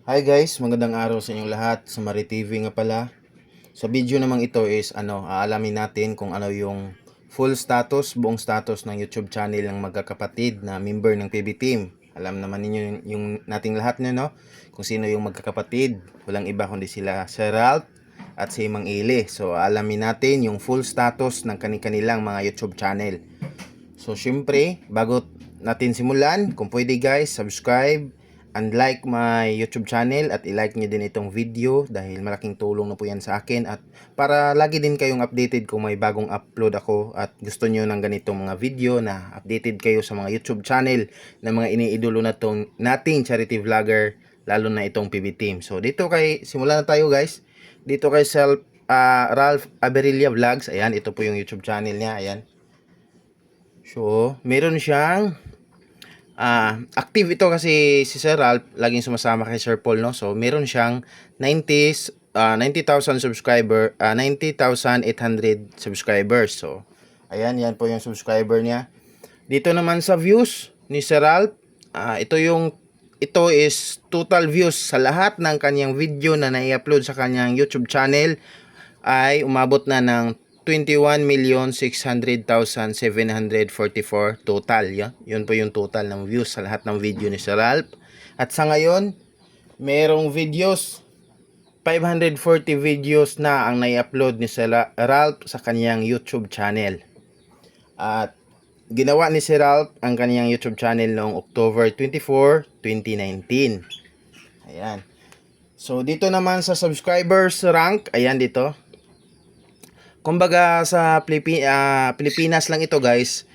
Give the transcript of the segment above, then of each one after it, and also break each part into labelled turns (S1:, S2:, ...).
S1: Hi guys, magandang araw sa inyong lahat. Sa Mari TV nga pala. Sa video namang ito is aalamin natin kung ano yung full status, buong status ng YouTube channel ng magkakapatid na member ng PB Team. Alam naman ninyo yung nating lahat nyo, no? Kung sino yung magkakapatid. Walang iba kundi sila Sir Ralph at si Mang Ili. So aalamin natin yung full status ng kanilang mga YouTube channel. So syempre, bago natin simulan, kung pwede guys, subscribe and like my YouTube channel at i-like nyo din itong video dahil malaking tulong na po yan sa akin at para lagi din kayong updated kung may bagong upload ako at gusto nyo ng ganitong mga video na updated kayo sa mga YouTube channel na mga iniidolo na tong nating charity vlogger, lalo na itong PB Team. So dito simulan na tayo guys. Dito kay Ralph Aberilla Vlogs, ayan, ito po yung YouTube channel niya, ayan. So meron siyang active ito kasi si Sir Ralph laging sumasama kay Sir Paul, no? So meron siyang 90,000 subscriber, 90,800 subscribers. So ayan, yan po yung subscriber niya. Dito naman sa views ni Sir Ralph, ito is total views sa lahat ng kanyang video na nai-upload sa kanyang YouTube channel ay umabot na ng 21,600,744 total. Yun po yung total ng views sa lahat ng video ni Sir Ralph. At sa ngayon, merong videos, 540 videos na ang nai-upload ni Sir Ralph sa kanyang YouTube channel. At ginawa ni Sir Ralph ang kanyang YouTube channel noong October 24, 2019. Ayan. So dito naman sa subscribers rank, ayan dito. Kumbaga sa Pilipinas lang ito guys.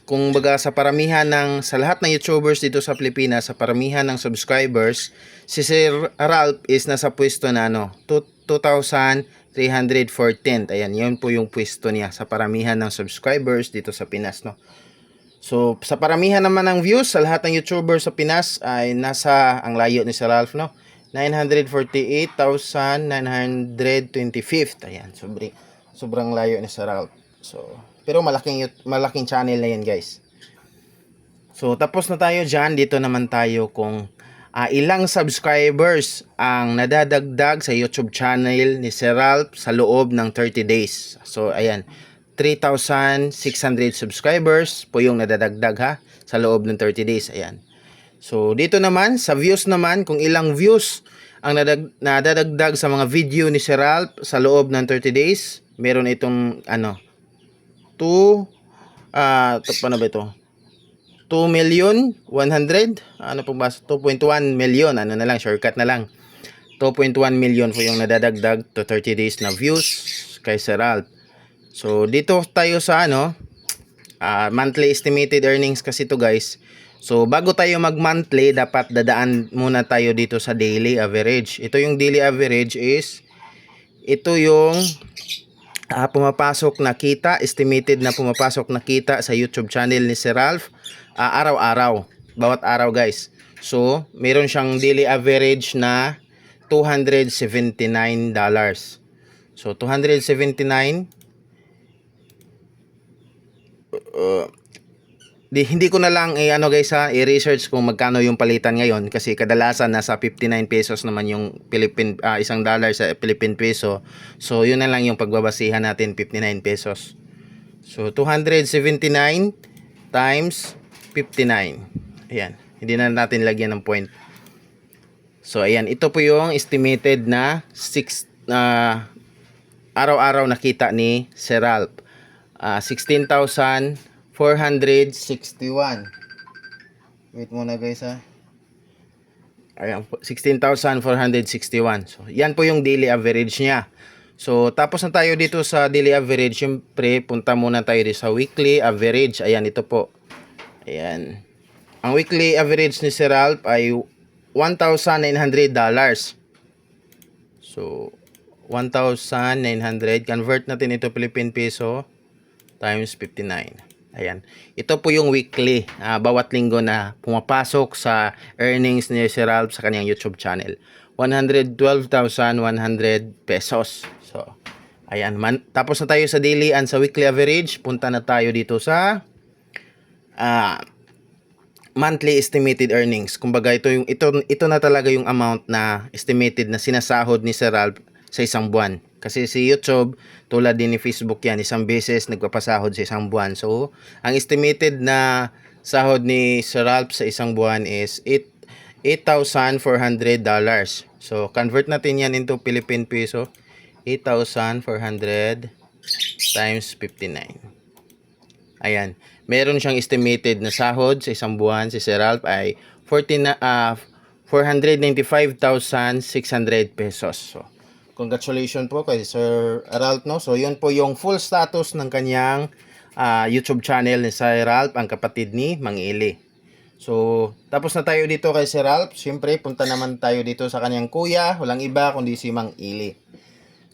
S1: Kumbaga sa lahat ng YouTubers dito sa Pilipinas, sa paramihan ng subscribers, si Sir Ralph is nasa pwesto na 2,314. Ayan, yun po yung pwesto niya sa paramihan ng subscribers dito sa Pinas, no. So sa paramihan naman ng views sa lahat ng YouTubers sa Pinas ay ang layo ni Sir Ralph, no. 948,925. Ayan, sobrang layo ni Sir Ralph. So, pero malaking channel na yan, guys. So, tapos na tayo dyan. Dito naman tayo kung ilang subscribers ang nadadagdag sa YouTube channel ni Sir Ralph sa loob ng 30 days. So, ayan. 3,600 subscribers po yung nadadagdag sa loob ng 30 days. Ayan. So, dito naman, sa views naman, kung ilang views ang nadadagdag sa mga video ni Sir Ralph sa loob ng 30 days, meron itong paano ba ito? 2,100,000, ano pong basa? 2.1 million, na lang, shortcut na lang. 2.1 million po yung nadadagdag to 30 days na views kay Sir Ralph. So dito tayo sa monthly estimated earnings kasi to guys. So bago tayo mag monthly, dapat dadaan muna tayo dito sa daily average. Ito yung daily average ito yung pumapasok na kita, estimated na pumapasok na kita sa YouTube channel ni Sir Ralph araw-araw, bawat araw guys. So meron siyang daily average na $279. So 279 hindi ko na lang guys i-research kung magkano yung palitan ngayon kasi kadalasan nasa 59 pesos naman yung isang dollar sa Philippine peso. So yun na lang yung pagbabasihan natin, 59 pesos. So 279 times 59. Ayan, hindi na natin lagyan ng point. So ayan, ito po yung estimated na araw-araw nakita ni Sir Ralph. 16,461. Wait muna guys Ayan, 16,461. So, yan po yung daily average niya. So, tapos na tayo dito sa daily average. Siyempre, punta muna tayo dito sa weekly average. Ayan, ito po. Ayan. Ang weekly average ni Sir Ralph ay $1,900. So, 1,900. Convert natin ito Philippine peso times 59. Ayan. Ito po yung weekly, bawat linggo na pumapasok sa earnings ni Sir Ralph sa kanyang YouTube channel. 112,100 pesos. So, ayan. Tapos na tayo sa daily and sa weekly average. Punta na tayo dito sa monthly estimated earnings. Kumbaga ito na talaga yung amount na estimated na sinasahod ni Sir Ralph sa isang buwan. Kasi si YouTube, tulad din ni Facebook yan, isang beses nagpapasahod sa isang buwan. So, ang estimated na sahod ni Sir Ralph sa isang buwan is $8,400. So, convert natin yan into Philippine peso. 8,400 times 59. Ayan. Meron siyang estimated na sahod sa isang buwan. Si Sir Ralph ay 495,600 pesos. So, congratulations po kay Sir Ralph, no? So, yun po yung full status ng kanyang YouTube channel ni Sir Ralph, ang kapatid ni Mang Ili. So, tapos na tayo dito kay Sir Ralph. Siyempre, punta naman tayo dito sa kanyang kuya. Walang iba kundi si Mang Ili.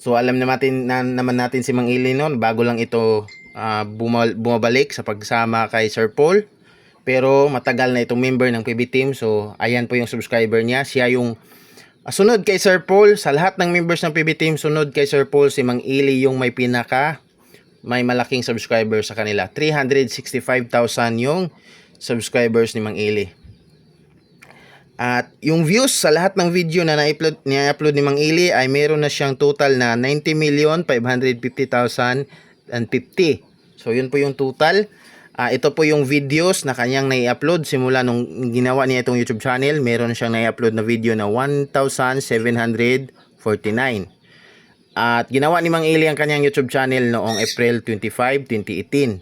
S1: So, alam naman natin si Mang Ili noon. Bago lang ito bumabalik sa pagsama kay Sir Paul. Pero matagal na itong member ng PB Team. So, ayan po yung subscriber niya. Siya yung sunod kay Sir Paul. Sa lahat ng members ng PB Team, sunod kay Sir Paul, si Mang Ili yung may malaking subscriber sa kanila. 365,000 yung subscribers ni Mang Ili. At yung views sa lahat ng video na na-upload ni Mang Ili ay meron na siyang total na 90,550,050. So yun po yung total. Ito po yung videos na kanyang na-upload simula nung ginawa niya itong YouTube channel. Meron siyang na-upload na video na 1,749. At ginawa ni Mang Ili ang kanyang YouTube channel noong April 25, 2018.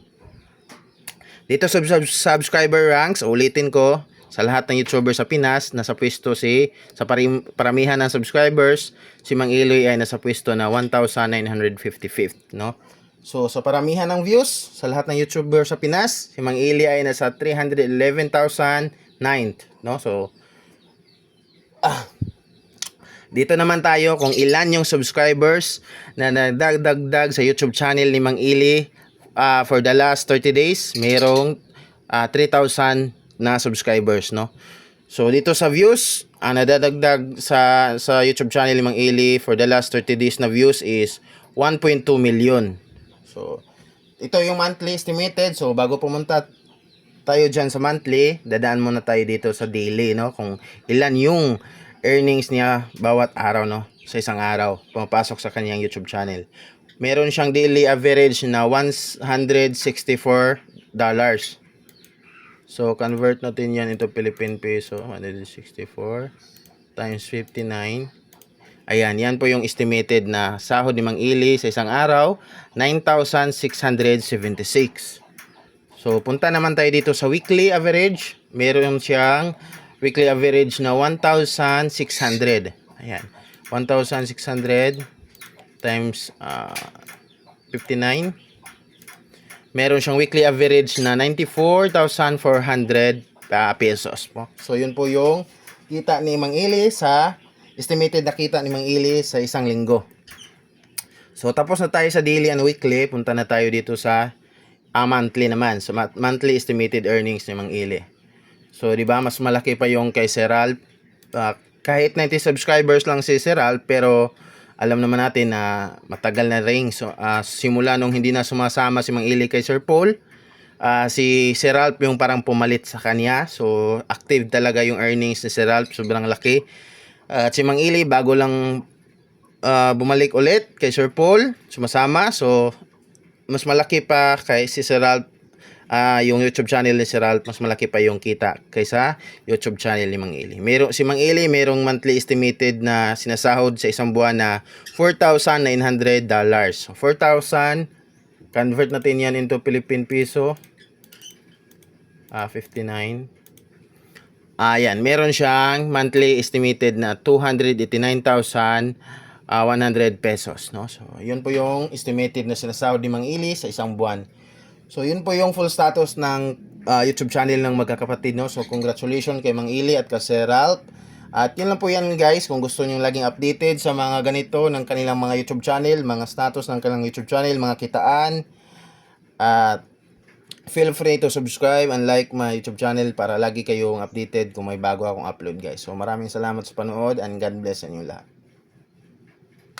S1: Dito sa subscriber ranks, ulitin ko, sa lahat ng YouTuber sa Pinas, nasa pwesto sa paramihan ng subscribers, si Mang Ili ay nasa pwesto na 1,955, no? So, sa paramihan ng views, sa lahat ng YouTuber sa Pinas, si Mang Ili ay nasa 311,009, no? So, dito naman tayo kung ilan yung subscribers na nadagdag sa YouTube channel ni Mang Ili for the last 30 days. Merong 3,000 na subscribers, no? So dito sa views, nadadagdag sa YouTube channel ni Mang Ili for the last 30 days na views is 1.2 million. So ito yung monthly estimated. So bago pumunta tayo dyan sa monthly, dadaan muna tayo dito sa daily, no? Kung ilan yung earnings niya bawat araw, no? Sa isang araw pumapasok sa kanyang YouTube channel. Meron siyang daily average na $164. So, convert natin yan into Philippine peso. 164 times 59. Ayan, yan po yung estimated na sahod ni Mang Ili sa isang araw. 9,676. So, punta naman tayo dito sa weekly average. Meron siyang weekly average na 1,600. Ayan, 1,600 times 59. Meron siyang weekly average na 94,400 pesos po. So yun po yung kita ni Mang Ili estimated na kita ni Mang Ili sa isang linggo. So tapos na tayo sa daily and weekly, punta na tayo dito sa monthly naman. So monthly estimated earnings ni Mang Ili. So di ba mas malaki pa yung kay Sir Ralph. Kahit 90 subscribers lang si Sir Ralph, pero alam naman natin na matagal na rin. So, simula nung hindi na sumasama si Mang Ili kay Sir Paul, si Sir Ralph yung parang pumalit sa kanya. So, active talaga yung earnings ni Sir Ralph. Sobrang laki. At si Mang Ili, bago lang bumalik ulit kay Sir Paul, sumasama. So, mas malaki pa kay si Sir Ralph. Yung YouTube channel ni Sir Ralph, mas malaki pa yung kita kaysa YouTube channel ni Mang Ili. Si Mang Ili merong monthly estimated na sinasahod sa isang buwan na $4,900. So 4,000, convert natin yan into Philippine peso. 59. Ayan, meron siyang monthly estimated na 289,100 pesos, no? So yun po yung estimated na sinasahod ni Mang Ili sa isang buwan. So, yun po yung full status ng YouTube channel ng magkakapatid, no? So, congratulations kay Mang Ili at kay Sir Ralph. At yun lang po yan, guys. Kung gusto nyo laging updated sa mga ganito ng kanilang mga YouTube channel, mga status ng kanilang YouTube channel, mga kitaan. At feel free to subscribe and like my YouTube channel para lagi kayong updated kung may bago akong upload, guys. So, maraming salamat sa panood and God bless sa inyo lahat.